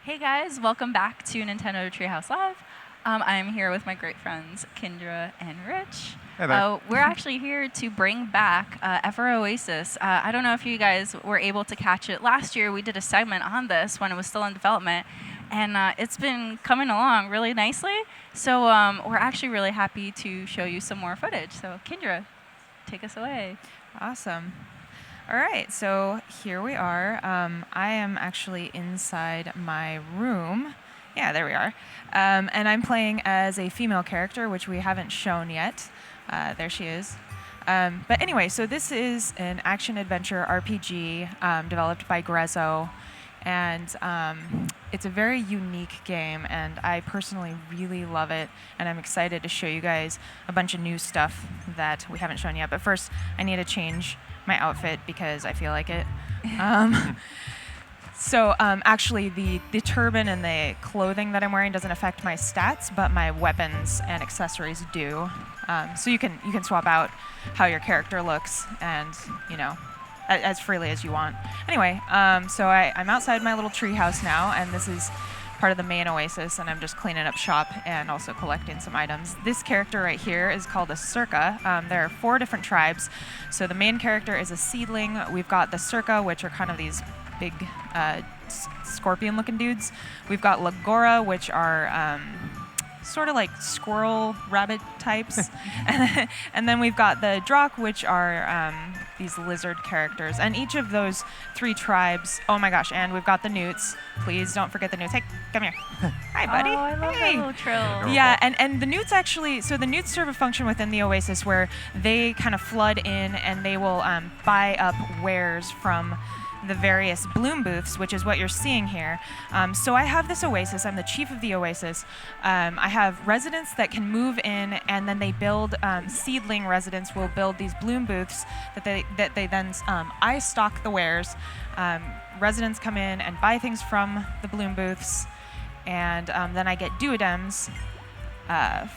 Hey guys, welcome back to Nintendo Treehouse Live. I'm here with my great friends Kendra and Rich. Hey there. We're actually here to bring back Ever Oasis. I don't know if you guys were able to catch it. Last year we did a segment on this when it was still in development, and it's been coming along really nicely. So we're actually really happy to show you some more footage. So Kendra, take us away. Awesome. All right, so here we are. I am actually inside my room. Yeah, there we are. And I'm playing as a female character, which we haven't shown yet. There she is. But anyway, so this is an action-adventure RPG developed by Grezzo. And it's a very unique game, and I personally really love it. And I'm excited to show you guys a bunch of new stuff that we haven't shown yet. But first, I need to change my outfit because I feel like it. So actually, the turban and the clothing that I'm wearing doesn't affect my stats, but my weapons and accessories do. So you can swap out how your character looks, and as freely as you want. Anyway, so I'm outside my little tree house now, and this is part of the main oasis, and I'm just cleaning up shop and also collecting some items. This character right here is called a Circa. There are 4 different tribes. So the main character is a seedling. We've got the Circa, which are kind of these big scorpion-looking dudes. We've got Liguria, which are sort of like squirrel rabbit types. And then we've got the Drakh, which are these lizard characters. And each of those 3 tribes, oh my gosh, and we've got the newts. Please don't forget the newts. Hey, come here. Hi, buddy. Oh, I love that little trill. Yeah, and the newts actually, so the newts serve a function within the oasis where they kind of flood in and they will buy up wares from the various bloom booths, which is what you're seeing here. So I have this oasis. I'm the chief of the oasis. I have residents that can move in, and then they build seedling residents will build these bloom booths that they then I stock the wares. Residents come in and buy things from the bloom booths, and then I get duodems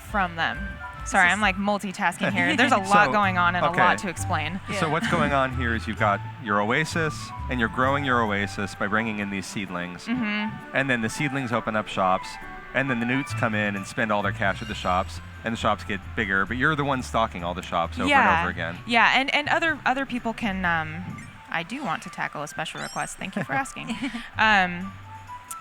from them. Sorry, I'm like multitasking here. There's a lot going on and a lot to explain. So what's going on here is you've got your oasis, and you're growing your oasis by bringing in these seedlings. And then the seedlings open up shops, and then the newts come in and spend all their cash at the shops, and the shops get bigger, but you're the one stocking all the shops over and over again. Yeah, and other people can... I do want to tackle a special request. Thank you for asking.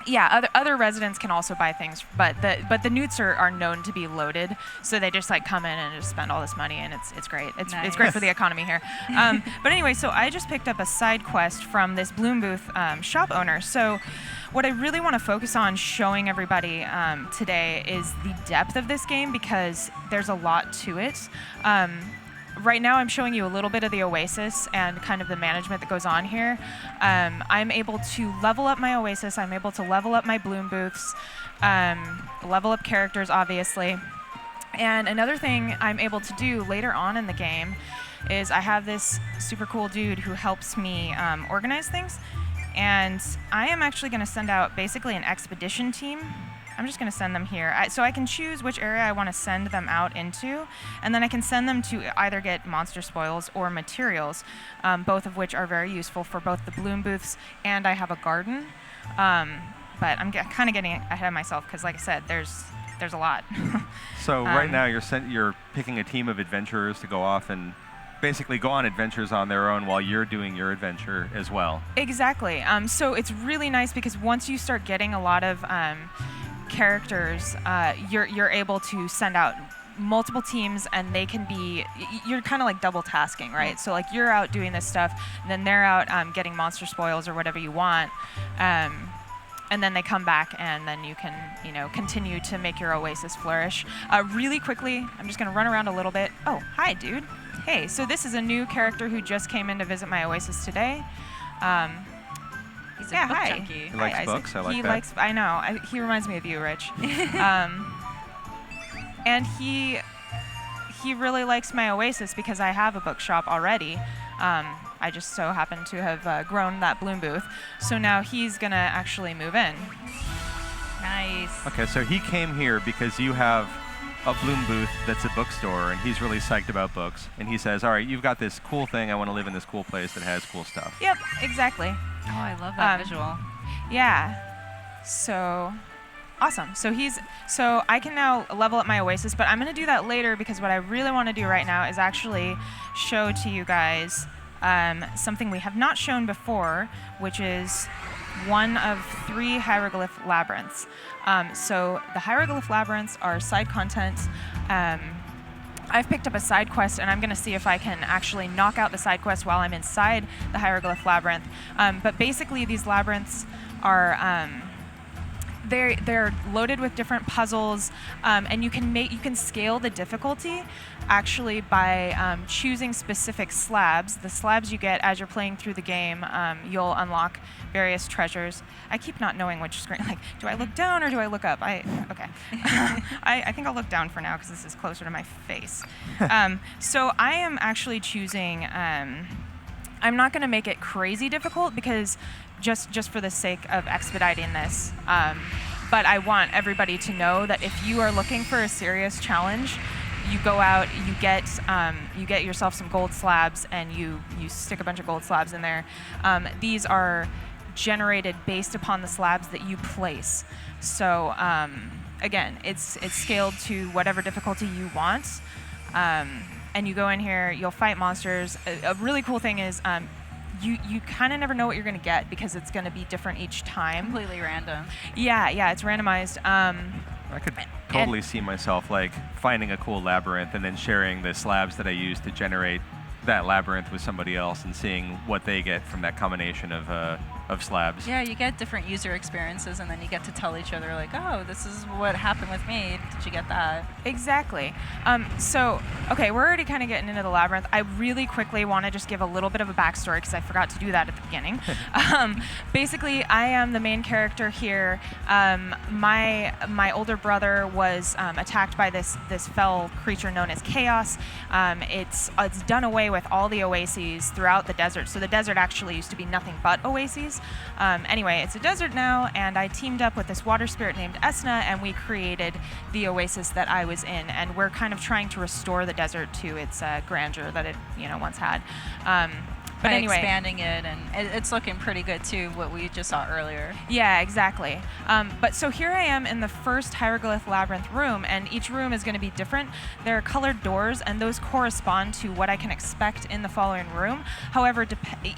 Yeah, other residents can also buy things, but the newts are known to be loaded, so they just like come in and just spend all this money, and it's great. It's great for the economy here. But anyway, so I just picked up a side quest from this bloom booth shop owner. So what I really want to focus on showing everybody today is the depth of this game, because there's a lot to it. Right now I'm showing you a little bit of the oasis and kind of the management that goes on here. I'm able to level up my oasis. I'm able to level up my bloom booths, level up characters, obviously. And another thing I'm able to do later on in the game is I have this super cool dude who helps me organize things. And I am actually going to send out basically an expedition team. I'm just going to send them here. So I can choose which area I want to send them out into, and then I can send them to either get monster spoils or materials, both of which are very useful for both the bloom booths, and I have a garden. But I'm kind of getting ahead of myself because, like I said, there's a lot. So right now you're picking a team of adventurers to go off and basically go on adventures on their own while you're doing your adventure as well. Exactly. So it's really nice because once you start getting a lot of characters, you're able to send out multiple teams, and they can be, you're kind of like double tasking, right? So like you're out doing this stuff, and then they're out getting monster spoils or whatever you want, and then they come back, and then you can continue to make your oasis flourish. Really quickly, I'm just going to run around a little bit. Oh, hi, dude. Hey, so this is a new character who just came in to visit my oasis today. He's a book hi. junkie. He likes Isaac. books. I like he that. Likes. I know. He reminds me of you, Rich. And he really likes my oasis because I have a bookshop already. I just so happen to have grown that bloom booth. So now he's gonna actually move in. Nice. Okay, so he came here because you have a bloom booth that's a bookstore, and he's really psyched about books. And he says, all right, you've got this cool thing. I want to live in this cool place that has cool stuff. Yep, exactly. Oh, I love that visual. Yeah. So awesome. So I can now level up my Oasis, but I'm going to do that later because what I really want to do right now is actually show to you guys something we have not shown before, which is one of 3 Hieroglyph Labyrinths. So the Hieroglyph Labyrinths are side content. I've picked up a side quest, and I'm going to see if I can actually knock out the side quest while I'm inside the Hieroglyph Labyrinth. But basically, these labyrinths are they're loaded with different puzzles, and you can scale the difficulty actually by choosing specific slabs. The slabs you get as you're playing through the game, you'll unlock various treasures. I keep not knowing which screen. Like, do I look down or do I look up? Okay. I think I'll look down for now because this is closer to my face. So I am actually choosing. I'm not going to make it crazy difficult because just for the sake of expediting this. But I want everybody to know that if you are looking for a serious challenge, you go out, you get yourself some gold slabs, and you stick a bunch of gold slabs in there. These are generated based upon the slabs that you place. So again, it's scaled to whatever difficulty you want. And you go in here, you'll fight monsters. A really cool thing is you kind of never know what you're going to get because it's going to be different each time. Completely random. Yeah, it's randomized. I could totally see myself like finding a cool labyrinth and then sharing the slabs that I use to generate that labyrinth with somebody else and seeing what they get from that combination of slabs. Yeah, you get different user experiences, and then you get to tell each other like, oh, this is what happened with me. Did you get that? Exactly. So, okay, we're already kind of getting into the labyrinth. I really quickly want to just give a little bit of a backstory because I forgot to do that at the beginning. Basically, I am the main character here. My older brother was attacked by this fell creature known as Chaos. It's done away with all the oases throughout the desert. So the desert actually used to be nothing but oases. Anyway, it's a desert now, and I teamed up with this water spirit named Esna, and we created the oasis that I was in. And we're kind of trying to restore the desert to its grandeur that it once had. But By anyway, expanding it, and it's looking pretty good too, what we just saw earlier. Yeah, exactly. But so here I am in the first Hieroglyph Labyrinth room, and each room is going to be different. There are colored doors, and those correspond to what I can expect in the following room. However,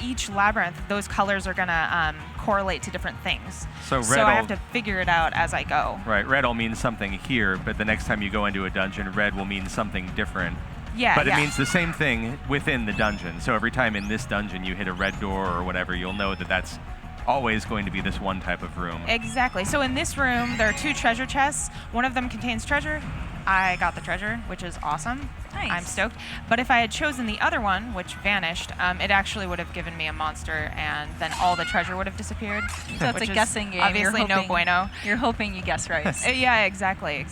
each labyrinth, those colors are going to correlate to different things. So I have to figure it out as I go. Right, red will mean something here, but the next time you go into a dungeon, red will mean something different. Yeah, but it means the same thing within the dungeon. So every time in this dungeon you hit a red door or whatever, you'll know that that's always going to be this one type of room. Exactly. So in this room, there are 2 treasure chests. One of them contains treasure. I got the treasure, which is awesome. Nice. I'm stoked. But if I had chosen the other one, which vanished, it actually would have given me a monster, and then all the treasure would have disappeared. So it's a guessing game. Obviously, no bueno. You're hoping you guess right. Yeah, exactly.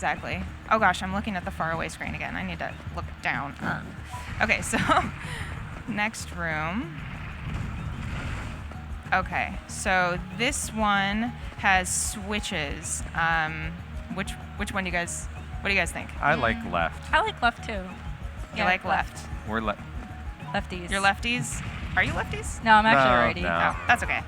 Oh gosh, I'm looking at the faraway screen again. I need to look down. Okay, so next room. Okay, so this one has switches. Which one do you guys? What do you guys think? I like left. I like left too. You like left? We're Lefties. You're lefties? Are you lefties? No, I'm actually righty. No. Oh, that's okay.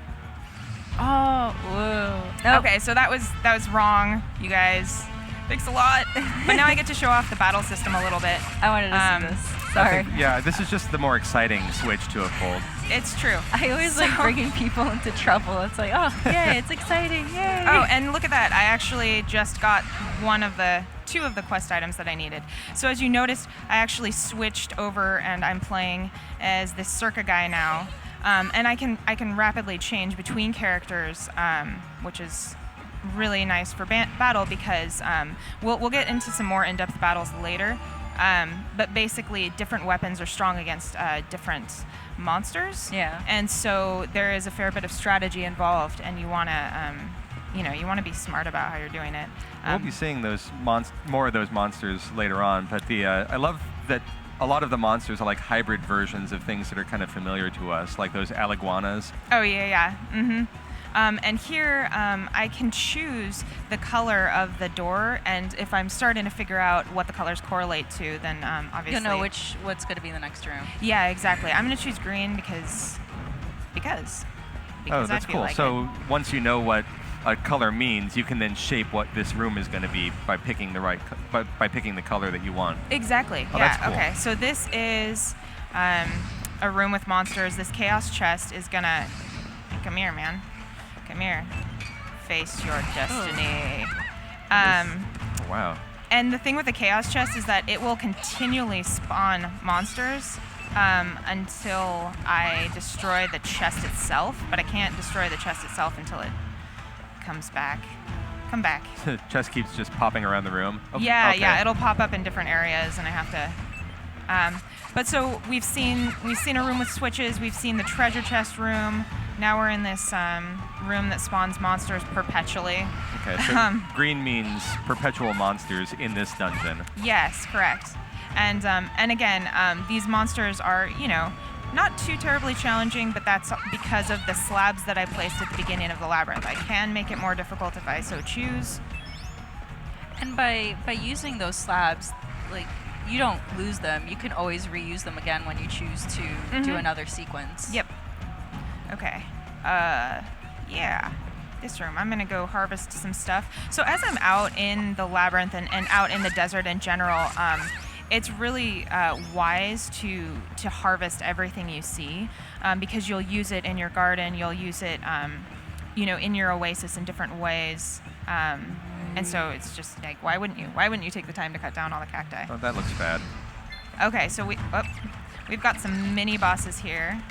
Oh, whoa. Nope. Okay, so that was wrong, you guys. Thanks a lot. But now I get to show off the battle system a little bit. I wanted to see this. Sorry. Yeah, this is just the more exciting switch to have pulled. It's true. I always like bringing people into trouble. It's like, oh, yay, it's exciting, yay. Oh, and look at that. I actually just got 2 of the quest items that I needed. So as you noticed, I actually switched over, and I'm playing as this Circa guy now. And I can rapidly change between characters, which is really nice for battle because we'll get into some more in-depth battles later. But basically, different weapons are strong against different monsters. Yeah. And so there is a fair bit of strategy involved, and you want to be smart about how you're doing it. We'll be seeing those more of those monsters later on. But I love that a lot of the monsters are like hybrid versions of things that are kind of familiar to us, like those aliguanas. Oh yeah. Mm-hmm. And here I can choose the color of the door, and if I'm starting to figure out what the colors correlate to, then obviously you'll know what's going to be in the next room. Yeah, exactly. I'm going to choose green because Oh, that's I feel cool. like so once you know what a color means, you can then shape what this room is going to be by picking by picking the color that you want. Exactly. Oh, yeah. that's cool. Okay. So this is a room with monsters. This chaos chest is gonna come here, man. Come here. Face your destiny. Oh, wow. And the thing with the chaos chest is that it will continually spawn monsters until I destroy the chest itself. But I can't destroy the chest itself until it comes back. Come back. The chest keeps just popping around the room. Oh, Yeah, okay. yeah, it'll pop up in different areas, and I have to. But so we've seen a room with switches. We've seen the treasure chest room. Now we're in this room that spawns monsters perpetually. Okay, so green means perpetual monsters in this dungeon. Yes, correct. And again, these monsters are, not too terribly challenging, but that's because of the slabs that I placed at the beginning of the labyrinth. I can make it more difficult if I so choose. And by using those slabs, like, you don't lose them. You can always reuse them again when you choose to do another sequence. Yep. Okay. Yeah. This room. I'm gonna go harvest some stuff. So as I'm out in the labyrinth and out in the desert in general, it's really wise to harvest everything you see, because you'll use it in your garden. You'll use it, in your oasis in different ways. And so it's just like, why wouldn't you? Why wouldn't you take the time to cut down all the cacti? Oh, that looks bad. Okay, so we've got some mini bosses here.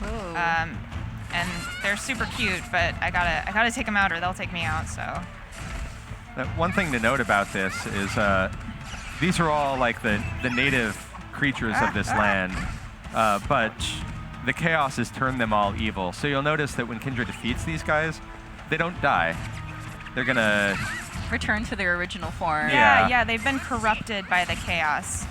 And they're super cute, but I gotta take them out or they'll take me out. So. One thing to note about this is these are all like the native creatures of this land, but the chaos has turned them all evil. So you'll notice that when Kindred defeats these guys, they don't die. They're gonna return to their original form. Yeah, they've been corrupted by the chaos.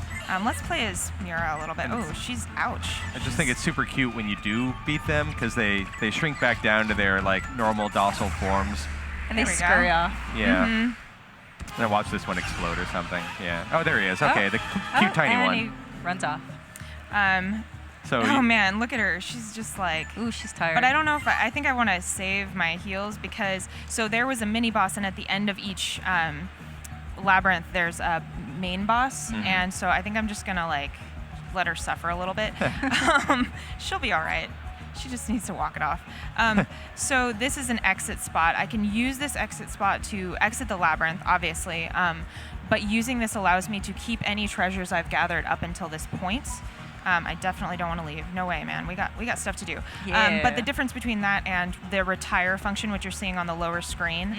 Let's play as Mira a little bit. Oh, she's ouch. I just think it's super cute when you do beat them because they shrink back down to their like normal docile forms. And they scurry off. Yeah. And I watch this one explode or something. Yeah. Oh, there he is. Okay, the cute tiny and one. he runs off. Oh man, look at her. She's just like. Ooh, she's tired. But I don't know if I think I want to save my heals because there was a mini boss, and at the end of each labyrinth there's a main boss, and so I think I'm just gonna like let her suffer a little bit. She'll be all right. She just needs to walk it off. So this is an exit spot. I can use this exit spot to exit the labyrinth, obviously, but using this allows me to keep any treasures I've gathered up until this point. I definitely don't want to leave. No way, man. We got stuff to do. Yeah. But the difference between that and the retire function, which you're seeing on the lower screen,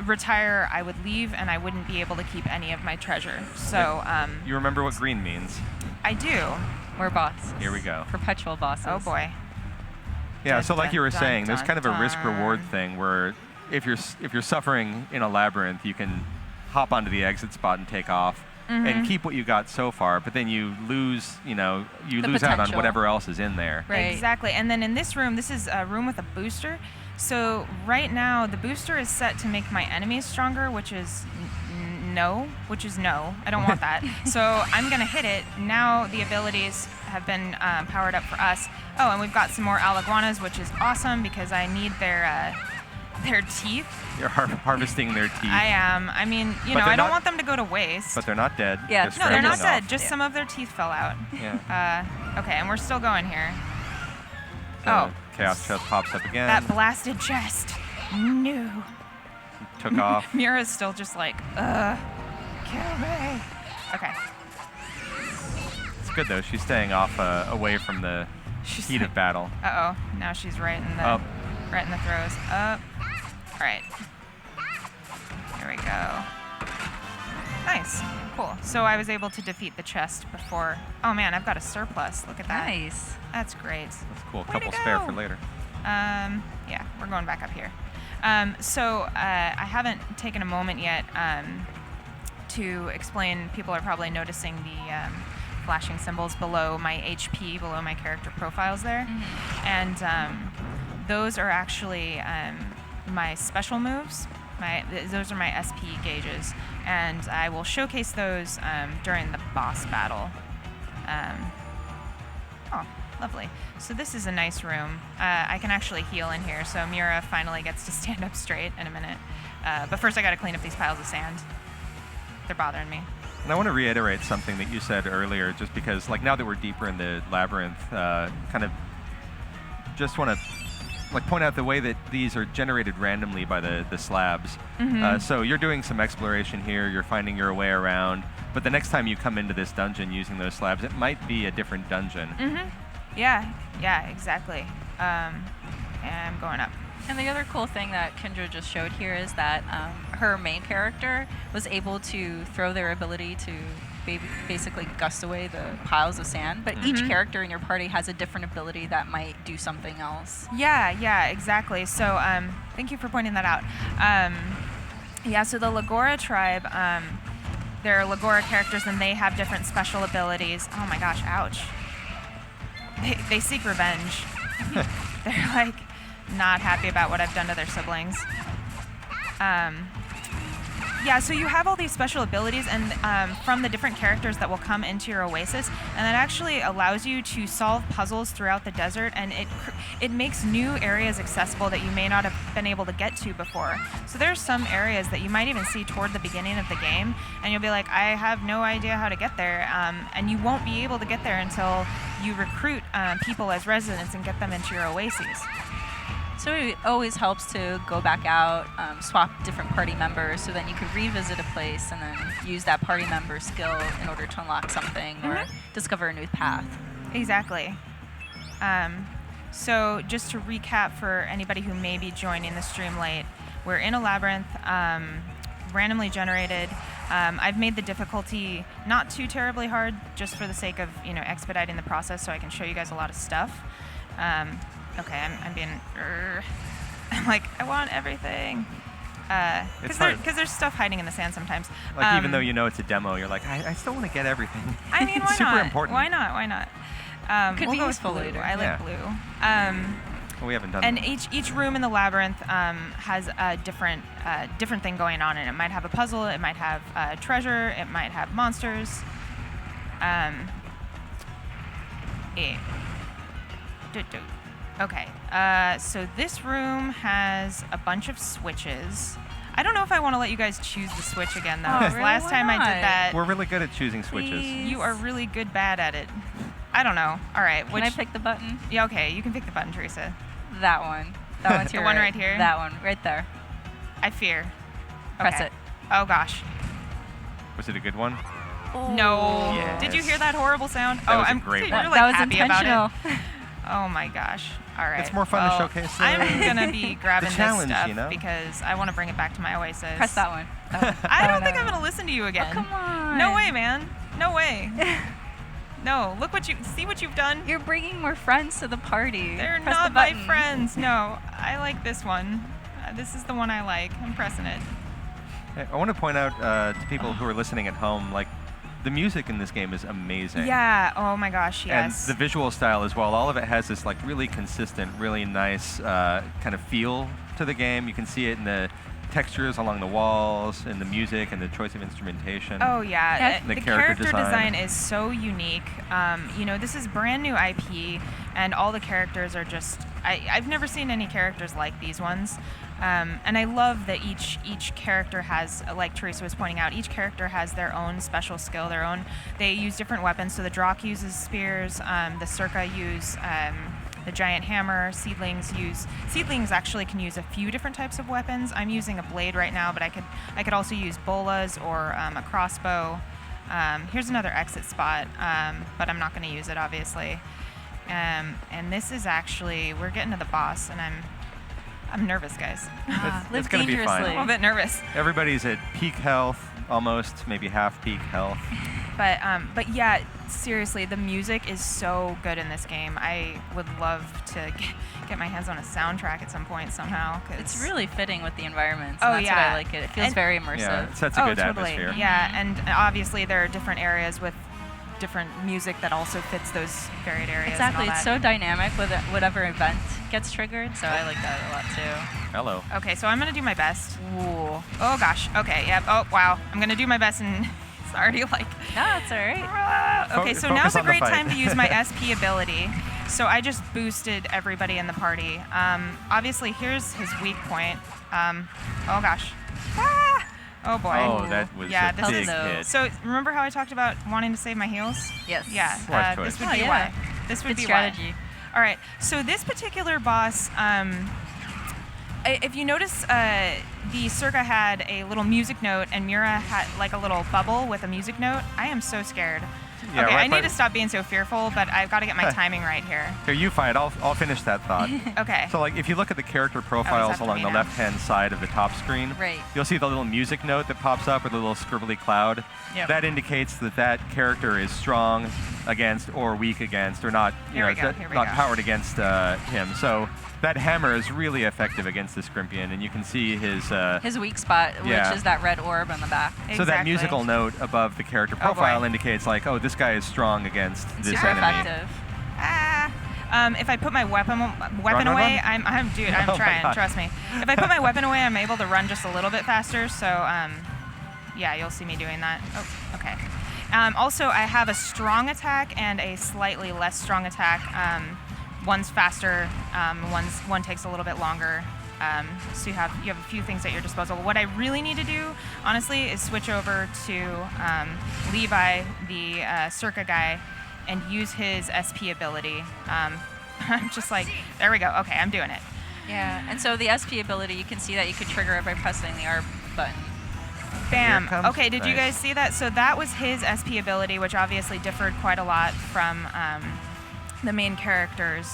retire, I would leave and I wouldn't be able to keep any of my treasure. So you remember what green means? I do. We're bosses. Here we go. Perpetual bosses. Oh boy. Yeah. So like you were Dun, saying, there's dun, kind of a dun. risk-reward thing where if you're suffering in a labyrinth, you can hop onto the exit spot and take off. And keep what you got so far, but then you lose, lose out on potential. whatever else is in there. Right. Exactly. And then in this room, this is a room with a booster. So right now, the booster is set to make my enemies stronger, which is no. I don't want that. So I'm going to hit it. Now the abilities have been powered up for us. Oh, and we've got some more alaguanas, which is awesome because I need their teeth. You're harvesting their teeth. I am. I mean, I don't want them to go to waste. But they're not dead. Yeah. They're No, they're not scrambling dead. off. Just some of their teeth fell out. Yeah. Okay, and we're still going here. So Chaos chest pops up again. That blasted chest. No. Took off. Mira's still just like, kill me. Okay. It's good though. She's staying off, away from the heat of battle. Uh-oh. Now she's right in the throes. Up. All right. There we go. Nice. Cool. So I was able to defeat the chest before. Oh man, I've got a surplus. Look at that. Nice. That's great. That's cool. A Way couple to spare go. for later. Yeah, we're going back up here. So I haven't taken a moment yet to explain. People are probably noticing the flashing symbols below my HP, below my character profiles there. And those are actually my special moves. Those are my SP gauges. And I will showcase those during the boss battle. Lovely. So this is a nice room. I can actually heal in here, so Mira finally gets to stand up straight in a minute. But first I got to clean up these piles of sand. They're bothering me. And I want to reiterate something that you said earlier, just because, like, now that we're deeper in the labyrinth, kind of just want to like point out the way that these are generated randomly by the slabs. So you're doing some exploration here, you're finding your way around, but the next time you come into this dungeon using those slabs, it might be a different dungeon. Yeah, exactly. And I'm going up. And the other cool thing that Kendra just showed here is that her main character was able to throw their ability to basically gust away the piles of sand, but each character in your party has a different ability that might do something else. Yeah, exactly. So thank you for pointing that out. So the Liguria Tribe, they're Liguria characters and they have different special abilities. Oh my gosh, ouch. They seek revenge. They're like not happy about what I've done to their siblings. So you have all these special abilities and from the different characters that will come into your oasis, and that actually allows you to solve puzzles throughout the desert, and it makes new areas accessible that you may not have been able to get to before. So there's some areas that you might even see toward the beginning of the game, and you'll be like, I have no idea how to get there, and you won't be able to get there until you recruit people as residents and get them into your oases. So it always helps to go back out, swap different party members, so then you could revisit a place and then use that party member skill in order to unlock something or discover a new path. Exactly. So just to recap for anybody who may be joining the stream late, we're in a labyrinth, randomly generated. I've made the difficulty not too terribly hard, just for the sake of expediting the process, so I can show you guys a lot of stuff. Okay, I'm being. I'm like, I want everything. Because there's stuff hiding in the sand sometimes. Like, even though you know it's a demo, you're like, I still want to get everything. I mean, why it's super not? important. Why not? Could we'll be go with useful blue. later. I like blue. Well, we haven't done And that. each room in the labyrinth has a different thing going on, and it might have a puzzle, it might have treasure, it might have monsters. Okay, so this room has a bunch of switches. I don't know if I want to let you guys choose the switch again, though. Oh, really? Last time I did that, We're really good at choosing switches. you are really bad at it. I don't know. All right, Can I pick the button? Yeah, okay, you can pick the button, Teresa. That one. That one's The your one right here? That one, right there. I fear. Press Okay. it. Oh gosh. Was it a good one? No. Yes. Did you hear that horrible sound? That was a I'm great you're one. like That was happy intentional. about it. Oh my gosh. All right. It's more fun to showcase I'm gonna be grabbing this challenge, stuff because I want to bring it back to my oasis. Press that one. I don't think I'm gonna listen to you again. Oh, come on. No way, man. No way. No. Look see what you've done. You're bringing more friends to the party. They're Press not the my button. friends. No. I like this one. This is the one I like. I'm pressing it. I want to point out to people who are listening at home, like, the music in this game is amazing. Yeah. Oh my gosh. Yes. And the visual style as well. All of it has this like really consistent, really nice kind of feel to the game. You can see it in the textures along the walls, and the music, and the choice of instrumentation. Oh yeah, And the the character design design is so unique. This is brand new IP, and all the characters are just. I've never seen any characters like these ones, and I love that each character has, like Teresa was pointing out, each character has their own special skill, their own. They use different weapons. So the Drakh uses spears, the Circa use. The giant hammer. Seedlings actually can use a few different types of weapons. I'm using a blade right now, but I could also use bolas or a crossbow. Here's another exit spot, but I'm not going to use it, obviously. And this is actually, we're getting to the boss, and I'm nervous, guys. It's going to be fine. I'm a little bit nervous. Everybody's at peak health, almost, maybe half peak health. But yeah, seriously, the music is so good in this game. I would love to get my hands on a soundtrack at some point somehow. It's really fitting with the environments. Oh, And that's yeah. what I like it. It feels And- very immersive. Yeah, it sets a good totally. atmosphere. Yeah, and obviously there are different areas with different music that also fits those varied areas. Exactly. And all It's that. so dynamic with whatever event gets triggered. So I like that a lot too. Hello. Okay, so I'm gonna do my best. Ooh. Oh gosh. Okay. Yep. Oh wow. I'm gonna do my best, and it's already like. No, it's all right. Okay, so now's Focus a on the great fight. time to use my SP ability. So I just boosted everybody in the party. Obviously, here's his weak point. Oh gosh. Ah! Oh boy. Oh, that was yeah, a this big is, hit. So remember how I talked about wanting to save my heals? Yes. Yeah. Wise choice. This would be yeah. why. This would Good be strategy. why. All right. So this particular boss, if you notice, the Circa had a little music note, and Mira had like a little bubble with a music note. I am so scared. Yeah, okay, right I need by- to stop being so fearful, but I've got to get my timing right here. Here, you fight. I'll finish that thought. Okay. So, like, if you look at the character profiles after along me the now. left-hand side of the top screen, Right. you'll see the little music note that pops up with a little scribbly cloud. Yep. That indicates that that character is strong against or weak against, or not, Here we go, here we not go. powered against him. So that hammer is really effective against the Scrimpion, and you can see His weak spot, Yeah. which is that red orb on the back. So that Exactly. musical note above the character Oh, boy. profile indicates like, oh, this guy is strong against It's this super enemy. effective. Ah. If I put my weapon Run. away, I'm dude, I'm Oh my trying. God. Trust me. If I put my weapon away, I'm able to run just a little bit faster. So yeah, you'll see me doing that. Oh, okay. Also, I have a strong attack and a slightly less strong attack. One's faster. One takes a little bit longer. So you have a few things at your disposal. What I really need to do, honestly, is switch over to Levi, the Circa guy, and use his SP ability. I'm just like, there we go. Okay, I'm doing it. Yeah, and so the SP ability, you can see that you can trigger it by pressing the R button. Bam. Here it comes. Okay, did you Nice. guys see that? So that was his SP ability, which obviously differed quite a lot from the main characters.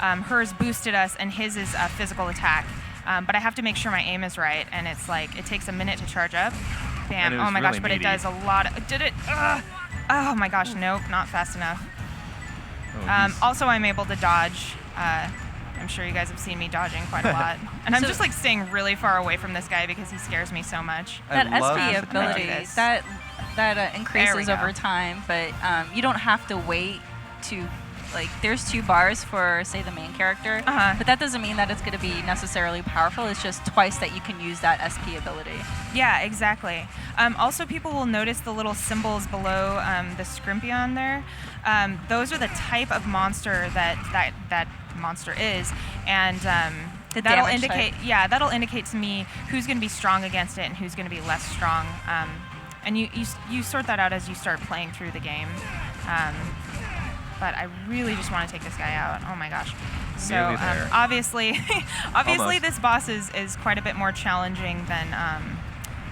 Hers boosted us, and his is a physical attack. But I have to make sure my aim is right, and it's like, it takes a minute to charge up. Bam. And it Oh was my gosh, really but it meaty. does a lot. Did it? Ugh. Oh my gosh, nope, not fast enough. Oh, he's- Also, I'm able to dodge. I'm sure you guys have seen me dodging quite a lot. And I'm So- just like staying really far away from this guy because he scares me so much. I That love SP the ability, this. that There we increases go. over time, but you don't have to wait to, like, there's 2 bars for, say, the main character, Uh-huh. but that doesn't mean that it's going to be necessarily powerful. It's just twice that you can use that SP ability. Yeah, exactly. Also, people will notice the little symbols below the Scrimpion there. Those are the type of monster that monster is, and The that'll damage indicate. type. Yeah, that'll indicate to me who's going to be strong against it and who's going to be less strong. And you sort that out as you start playing through the game. But I really just want to take this guy out. Oh my gosh. So Nearly there. obviously Almost. this boss is quite a bit more challenging than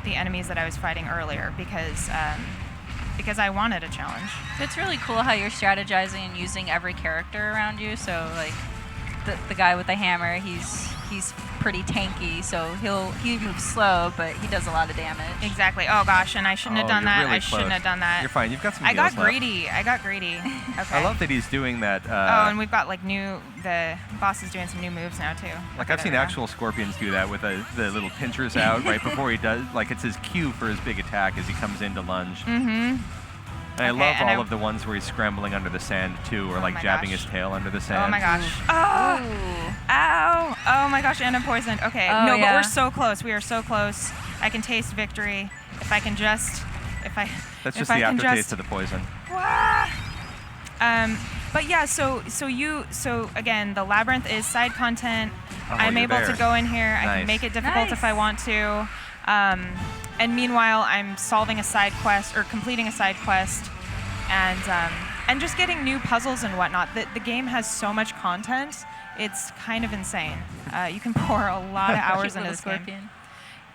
the enemies that I was fighting earlier because I wanted a challenge. It's really cool how you're strategizing and using every character around you. So, like, the guy with the hammer, he's pretty tanky, so he moves slow, but he does a lot of damage. Exactly. Oh gosh, and I shouldn't have Oh, done you're that. really I shouldn't close. have done that. You're fine. You've got some I got heals left. greedy. Okay. I love that he's doing that. Oh, and we've got like the boss is doing some new moves now too. Like Okay, I've seen there we go. actual scorpions do that with the little pinchers out right before he does. Like it's his cue for his big attack as he comes in to lunge. Mm-hmm. And I Okay, love and all I- of the ones where he's scrambling under the sand too, or Oh like my jabbing gosh. his tail under the sand. Oh my gosh. Oh, ow. Oh my gosh, and I'm poisoned. Okay. Oh, No, but yeah. we're so close. We are so close. I can taste victory. If I can just, That's if just I the can aftertaste just- of the poison. Wah! But yeah, so again, the labyrinth is side content. Oh, I'm you're able there. to go in here. I Nice. can make it difficult if I Nice. want to. And meanwhile, I'm solving a side quest or completing a side quest, and just getting new puzzles and whatnot. The game has so much content. It's kind of insane. You can pour a lot of hours Cute into little this game. scorpion.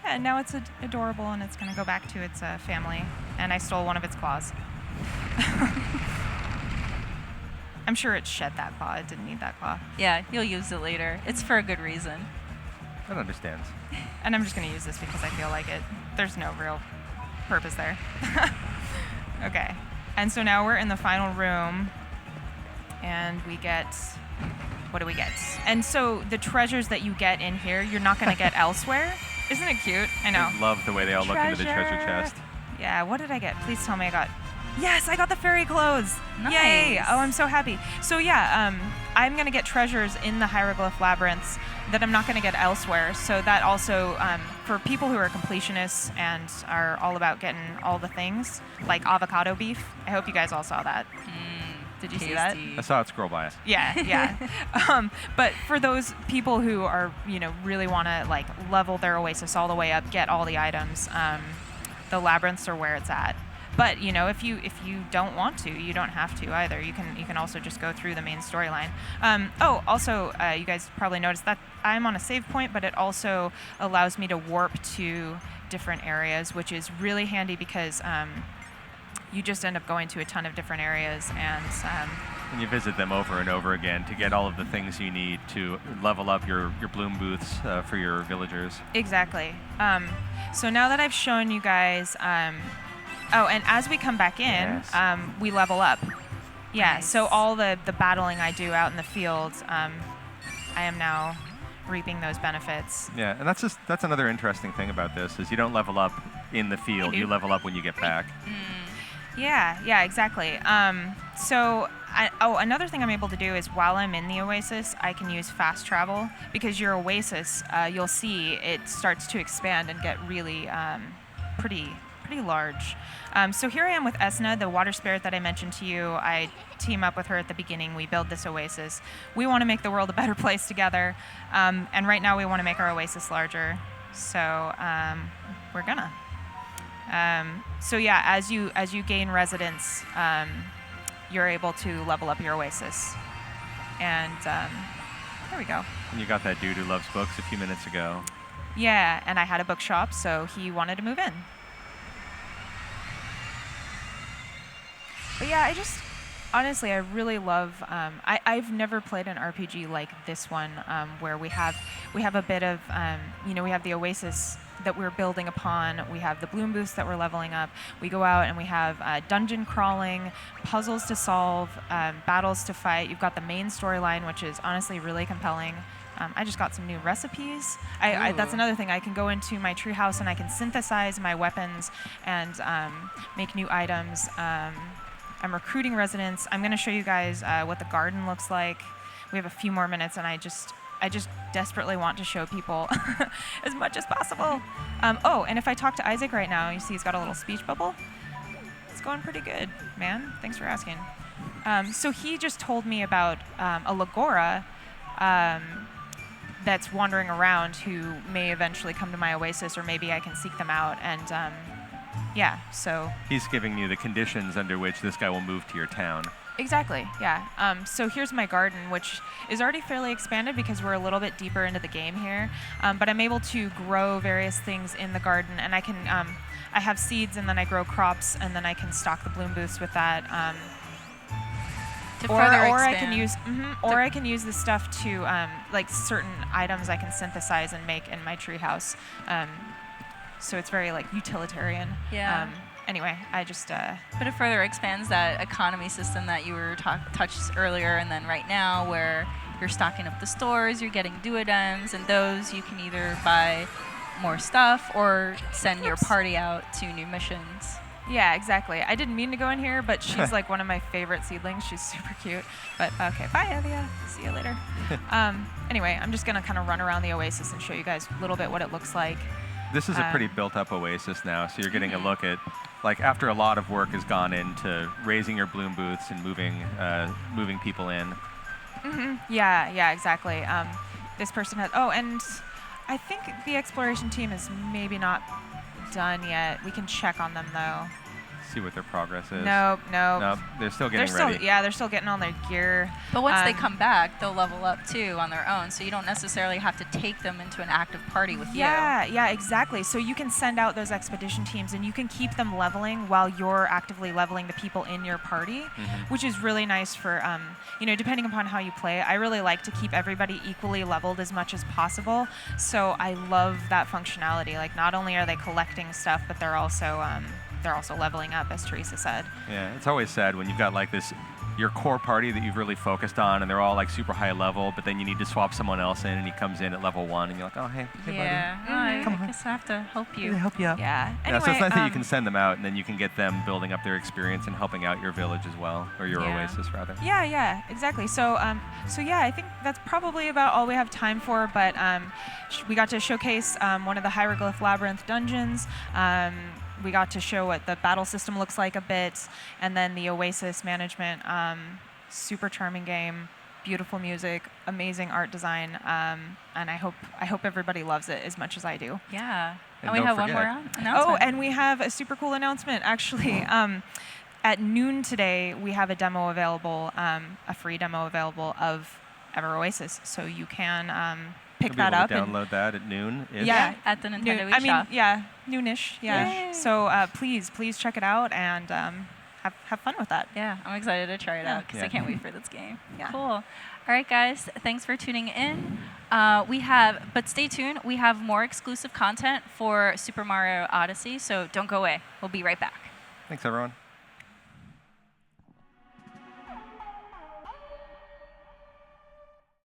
Yeah, now it's adorable and it's going to go back to its family. And I stole one of its claws. I'm sure it shed that claw. It didn't need that claw. Yeah, you'll use it later. It's for a good reason. That understands. And I'm just going to use this because I feel like it. There's no real purpose there. Okay. And so now we're in the final room. And we get... What do we get? And so the treasures that you get in here, you're not going to get elsewhere. Isn't it cute? I know. I love the way they all look into the treasure chest. Yeah, what did I get? Please tell me I got... Yes, I got the fairy clothes. Yay. Nice. Oh, I'm so happy. So yeah, I'm going to get treasures in the Hieroglyph Labyrinths that I'm not going to get elsewhere. So that also, for people who are completionists and are all about getting all the things, like avocado beef, I hope you guys all saw that. Did you see that? I saw it scroll by. Yeah, yeah. But for those people who are, really want to like level their Oasis all the way up, get all the items, the labyrinths are where it's at. But if you don't want to, you don't have to either. You can also just go through the main storyline. Also, you guys probably noticed that I'm on a save point, but it also allows me to warp to different areas, which is really handy because you just end up going to a ton of different areas and you visit them over and over again to get all of the things you need to level up your bloom booths for your villagers. Exactly. So now that I've shown you guys, and as we come back in, we level up. Yeah. Nice. So all the battling I do out in the fields, I am now reaping those benefits. Yeah, and that's another interesting thing about this is you don't level up in the field. You level up when you get back. Yeah, exactly. Another thing I'm able to do is while I'm in the Oasis, I can use fast travel because your Oasis, you'll see it starts to expand and get really pretty large. So here I am with Esna, the water spirit that I mentioned to you. I team up with her at the beginning. We build this Oasis. We want to make the world a better place together. And right now we want to make our Oasis larger. So we're gonna. So yeah, as you gain residents, you're able to level up your Oasis. And there we go. And you got that dude who loves books a few minutes ago. Yeah, and I had a bookshop, so he wanted to move in. But yeah, honestly, I really love, I've never played an RPG like this one, where we have a bit of, we have the Oasis that we're building upon, we have the bloom booths that we're leveling up, we go out and we have dungeon crawling, puzzles to solve, battles to fight. You've got the main storyline, which is honestly really compelling. I just got some new recipes. That's another thing. I can go into my treehouse and I can synthesize my weapons and make new items. I'm recruiting residents. I'm going to show you guys what the garden looks like. We have a few more minutes, and I just desperately want to show people as much as possible. And if I talk to Isaac right now, you see he's got a little speech bubble. It's going pretty good, man. Thanks for asking. So he just told me about a Liguria that's wandering around who may eventually come to my Oasis, or maybe I can seek them out. And yeah, so he's giving you the conditions under which this guy will move to your town. Exactly, yeah. So here's my garden, which is already fairly expanded because we're a little bit deeper into the game here. But I'm able to grow various things in the garden, and I can, I have seeds, and then I grow crops, and then I can stock the bloom booths with that. Or I can use, I can use this stuff to, like certain items I can synthesize and make in my treehouse. So it's very like utilitarian. Yeah. Anyway, I just. But it further expands that economy system that you were touched earlier, and then right now where you're stocking up the stores, you're getting duodems, and those you can either buy more stuff or send your party out to new missions. Yeah, exactly. I didn't mean to go in here, but she's like one of my favorite seedlings. She's super cute. But okay, bye, Evia. See you later. Anyway, I'm just gonna kind of run around the Oasis and show you guys a little bit what it looks like. This is a pretty built-up Oasis now, so you're getting a look at, like, after a lot of work has gone into raising your bloom booths and moving people in. Yeah, exactly. This person has. Oh, and I think the exploration team is maybe not done yet. We can check on them though. See what their progress is. Nope. They're still getting ready. Yeah, they're still getting all their gear. But once they come back, they'll level up too on their own, so you don't necessarily have to take them into an active party with you. Yeah, exactly. So you can send out those expedition teams, and you can keep them leveling while you're actively leveling the people in your party, which is really nice for, depending upon how you play. I really like to keep everybody equally leveled as much as possible. So I love that functionality. Like, not only are they collecting stuff, but they're also leveling up, as Teresa said. Yeah, it's always sad when you've got like your core party that you've really focused on, and they're all like super high level, but then you need to swap someone else in, and he comes in at level 1, and you're like, oh, hey buddy. I guess I have to help you. Help you out. Yeah. Anyway, so it's nice that you can send them out, and then you can get them building up their experience and helping out your village as well, or your Oasis rather. Yeah, exactly. So yeah, I think that's probably about all we have time for. But we got to showcase one of the Hieroglyph Labyrinth dungeons. We got to show what the battle system looks like a bit, and then the Oasis management. super charming game, beautiful music, amazing art design, and I hope everybody loves it as much as I do. Yeah. And we don't have one forget- more announcement. Oh, and we have a super cool announcement, actually. At noon today, we have a demo available, a free demo available of Ever Oasis, so you can pick You'll be that able up. to download that at noon. Yeah. At the Nintendo Noon, eShop. noonish. Yeah. Yay. So please check it out and have fun with that. Yeah, I'm excited to try it Yeah. out because Yeah. I can't wait for this game. Yeah. Cool. All right, guys. Thanks for tuning in. But stay tuned. We have more exclusive content for Super Mario Odyssey, so don't go away. We'll be right back. Thanks, everyone.